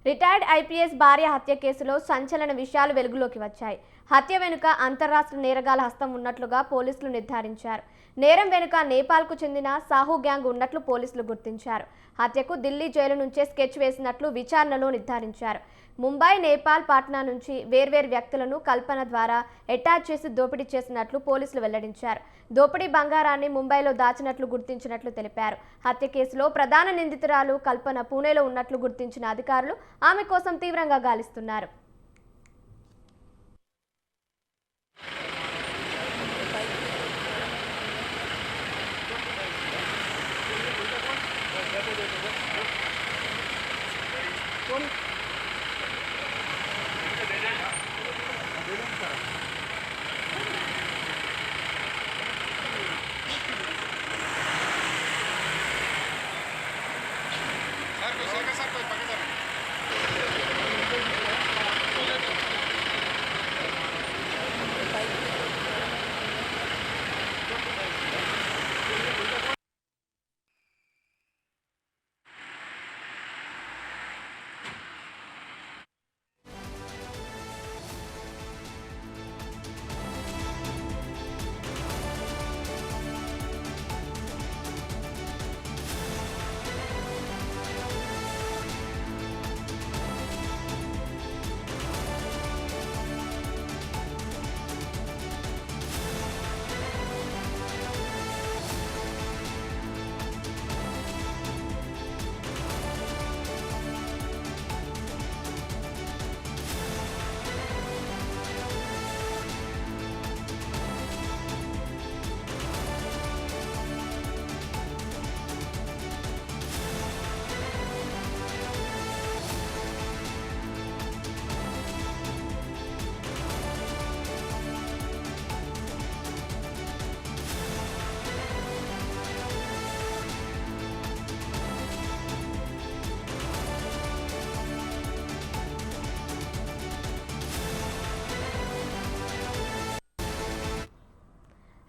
Retired IPS భార్య హత్య కేసులో సంచలన విషయాలు వెలుగులోకి వచ్చాయి. హత్య వెనుక అంతర్రాష్ట్ర నేరగాల హస్తం ఉన్నట్లుగా పోలీసులు నిర్ధారించారు. నేరం వెనుక నేపాల్కు చెందిన సాహు గ్యాంగ్ ఉన్నట్లు పోలీసులు గుర్తించారు. హత్యకు ఢిల్లీ జైలు నుంచే స్కెచ్ వేసినట్లు విచారణలో నిర్ధారించారు. ముంబై, నేపాల్, పాట్నా నుంచి వేర్వేరు వ్యక్తులను కల్పన ద్వారా అటాచ్ చేసి దోపిడీ చేసినట్లు పోలీసులు వెల్లడించారు. దోపిడీ బంగారాన్ని ముంబైలో దాచినట్లు గుర్తించినట్లు తెలిపారు. హత్య కేసులో ప్రధాన నిందితురాలు కల్పన పూణేలో ఉన్నట్లు గుర్తించిన అధికారులు ఆమె కోసం తీవ్రంగా గాలిస్తున్నారు.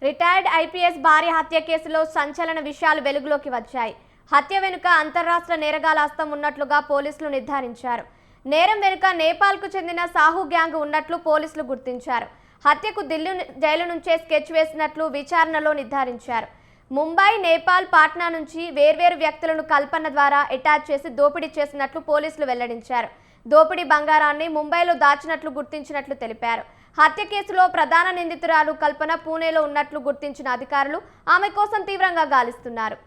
రిటైర్డ్ ఐపీఎస్ భార్య హత్య కేసులో సంచలన విషయాలు వెలుగులోకి వచ్చాయి. హత్య వెనుక అంతర్రాష్ట్ర నేరగాల హస్తం ఉన్నట్లుగా పోలీసులు నిర్ధారించారు. నేరం వెనుక నేపాల్కు చెందిన సాహు గ్యాంగ్ ఉన్నట్లు పోలీసులు గుర్తించారు. హత్యకు ఢిల్లీ జైలు నుంచే స్కెచ్ వేసినట్లు విచారణలో నిర్ధారించారు. ముంబై, నేపాల్, పాట్నా నుంచి వేర్వేరు వ్యక్తులను కల్పన ద్వారా అటాచ్ చేసి దోపిడీ చేసినట్లు పోలీసులు వెల్లడించారు. దోపిడీ బంగారాన్ని ముంబైలో దాచినట్లు గుర్తించినట్లు తెలిపారు. హత్య కేసులో ప్రధాన నిందితురాలు కల్పన పూణేలో ఉన్నట్లు గుర్తించిన అధికారులు ఆమె కోసం తీవ్రంగా గాలిస్తున్నారు.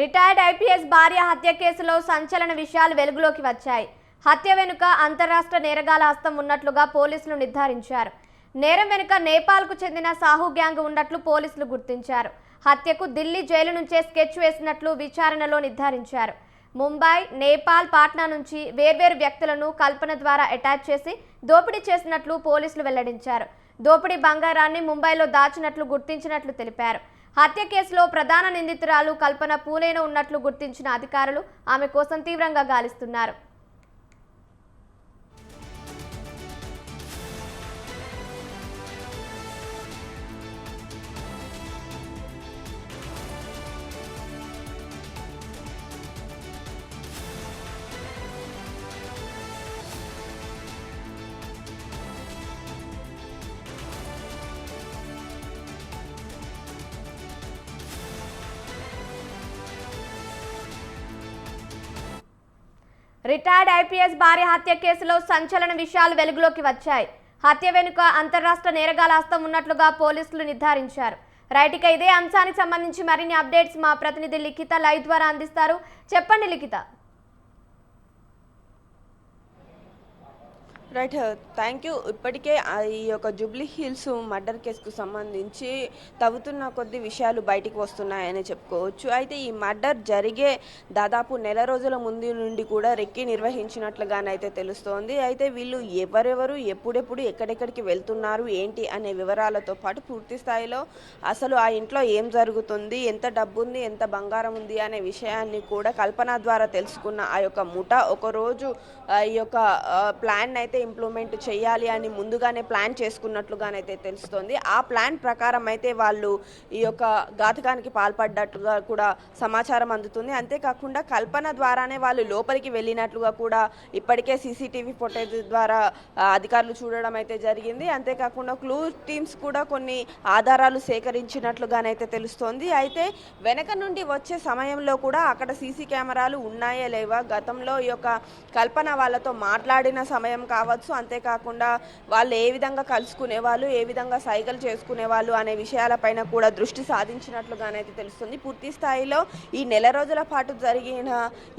రిటైర్డ్ ఐపీఎస్ భార్య హత్య కేసులో సంచలన విషయాలు వెలుగులోకి వచ్చాయి. హత్య వెనుక అంతర్రాష్ట్ర నేరగాల హస్తం ఉన్నట్లుగా పోలీసులు నిర్ధారించారు. నేరం వెనుక నేపాల్కు చెందిన సాహు గ్యాంగ్ ఉన్నట్లు పోలీసులు గుర్తించారు. హత్యకు ఢిల్లీ జైలు నుంచే స్కెచ్ వేసినట్లు విచారణలో నిర్ధారించారు. ముంబై, నేపాల్, పాట్నా నుంచి వేర్వేరు వ్యక్తులను కల్పన ద్వారా అటాచ్ చేసి దోపిడీ చేసినట్లు పోలీసులు వెల్లడించారు. దోపిడీ బంగారాన్ని ముంబైలో దాచినట్లు గుర్తించినట్లు తెలిపారు. హత్య కేసులో ప్రధాన నిందితురాలు కల్పన పూణేలో ఉన్నట్లు గుర్తించిన అధికారులు ఆమె కోసం తీవ్రంగా గాలిస్తున్నారు. రిటైర్డ్ ఐపీఎస్ భార్య హత్య కేసులో సంచలన విషయాలు వెలుగులోకి వచ్చాయి. హత్య వెనుక అంతర్రాష్ట్ర నేరగాల హస్తం ఉన్నట్లుగా పోలీసులు నిర్ధారించారు. రైట్, ఇక ఇదే అంశానికి సంబంధించి మరిన్ని అప్డేట్స్ మా ప్రతినిధి లిఖిత లైవ్ ద్వారా అందిస్తారు. చెప్పండి లిఖిత. Right, thank you. ఇప్పటికే ఈ యొక్క జూబ్లీ హిల్స్ మర్డర్ కేసుకు సంబంధించి తవ్వుతున్న కొద్ది విషయాలు బయటికి వస్తున్నాయని చెప్పుకోవచ్చు. అయితే ఈ మర్డర్ జరిగే దాదాపు నెల రోజుల ముందు నుండి కూడా రెక్కి నిర్వహించినట్లుగానైతే తెలుస్తోంది. అయితే వీళ్ళు ఎవరెవరు ఎప్పుడెప్పుడు ఎక్కడెక్కడికి వెళ్తున్నారు ఏంటి అనే వివరాలతో పాటు పూర్తి స్థాయిలో అసలు ఆ ఇంట్లో ఏం జరుగుతుంది, ఎంత డబ్బు ఉంది, ఎంత బంగారం ఉంది అనే విషయాన్ని కూడా కల్పన ద్వారా తెలుసుకున్న ఆ యొక్క ముఠా ఒకరోజు ఈ యొక్క ప్లాన్ అయితే ఇంప్లిమెంట్ చేయాలి అని ముందుగానే ప్లాన్ చేసుకున్నట్లుగానైతే తెలుస్తోంది. ఆ ప్లాన్ ప్రకారం అయితే వాళ్ళు ఈ యొక్క ఘాతకానికి పాల్పడ్డట్టుగా కూడా సమాచారం అందుతుంది. అంతేకాకుండా కల్పన ద్వారానే వాళ్ళు లోపలికి వెళ్ళినట్లుగా కూడా ఇప్పటికే సీసీటీవీ ఫుటేజ్ ద్వారా అధికారులు చూడడం అయితే జరిగింది. అంతేకాకుండా క్లూ టీమ్స్ కూడా కొన్ని ఆధారాలు సేకరించినట్లుగానైతే తెలుస్తోంది. అయితే వెనక నుండి వచ్చే సమయంలో కూడా అక్కడ సీసీ కెమెరాలు ఉన్నాయా లేవా, గతంలో ఈ యొక్క కల్పన వాళ్ళతో మాట్లాడిన సమయం కావచ్చు, అంతేకాకుండా వాళ్ళు ఏ విధంగా కలుసుకునేవాళ్ళు, ఏ విధంగా సైగలు చేసుకునేవాళ్ళు అనే విషయాలపైన కూడా దృష్టి సాధించినట్లుగానైతే తెలుస్తుంది. పూర్తి స్థాయిలో ఈ నెల రోజుల పాటు జరిగిన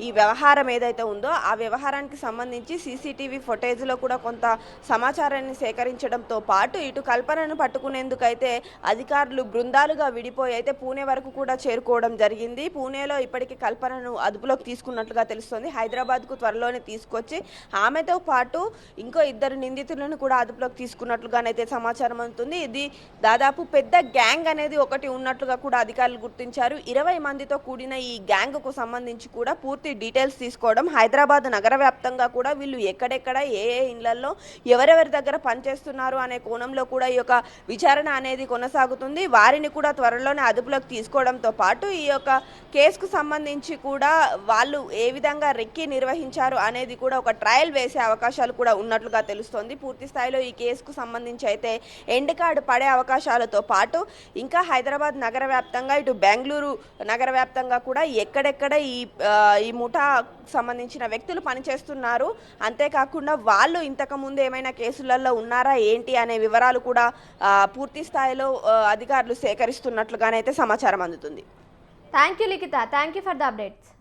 ఈ వ్యవహారం ఏదైతే ఉందో ఆ వ్యవహారానికి సంబంధించి సీసీటీవీ ఫుటేజ్లో కూడా కొంత సమాచారాన్ని సేకరించడంతో పాటు ఇటు కల్పనను పట్టుకునేందుకైతే అధికారులు బృందాలుగా విడిపోయి అయితే పూణే వరకు కూడా చేరుకోవడం జరిగింది. పూణేలో ఇప్పటికీ కల్పనను అదుపులోకి తీసుకున్నట్లుగా తెలుస్తుంది. హైదరాబాద్కు త్వరలోనే తీసుకొచ్చి ఆమెతో పాటు ఇంకో ఇద్దరు నిందితులను కూడా అదుపులోకి తీసుకున్నట్లుగానైతే సమాచారం అందుతుంది. ఇది దాదాపు పెద్ద గ్యాంగ్ అనేది ఒకటి ఉన్నట్లుగా కూడా అధికారులు గుర్తించారు. 20 మందితో కూడిన ఈ గ్యాంగ్కు సంబంధించి కూడా పూర్తి డీటెయిల్స్ తీసుకోవడం, హైదరాబాద్ నగర వ్యాప్తంగా కూడా వీళ్ళు ఎక్కడెక్కడ ఏ ఇళ్లలో ఎవరెవరి దగ్గర పనిచేస్తున్నారు అనే కోణంలో కూడా ఈ యొక్క విచారణ అనేది కొనసాగుతుంది. వారిని కూడా త్వరలోనే అదుపులోకి తీసుకోవడంతో పాటు ఈ యొక్క కేసుకు సంబంధించి కూడా వాళ్ళు ఏ విధంగా రెక్కి నిర్వహించారు అనేది కూడా ఒక ట్రయల్ వేసే అవకాశాలు కూడా ఉన్నట్లుగా తెలుస్తోంది. పూర్తి స్థాయిలో ఈ కేసుకు సంబంధించి అయితే ఎండ్ కార్డు పడే అవకాశాలతో పాటు ఇంకా హైదరాబాద్ నగర వ్యాప్తంగా ఇటు బెంగళూరు నగర వ్యాప్తంగా కూడా ఎక్కడెక్కడ ఈ ముఠా సంబంధించిన వ్యక్తులు పనిచేస్తున్నారు, అంతేకాకుండా వాళ్ళు ఇంతకుముందు ఏమైనా కేసులలో ఉన్నారా ఏంటి అనే వివరాలు కూడా పూర్తి స్థాయిలో అధికారులు సేకరిస్తున్నట్లుగానైతే సమాచారం అందుతుంది. Thank you Likhita, thank you for the updates.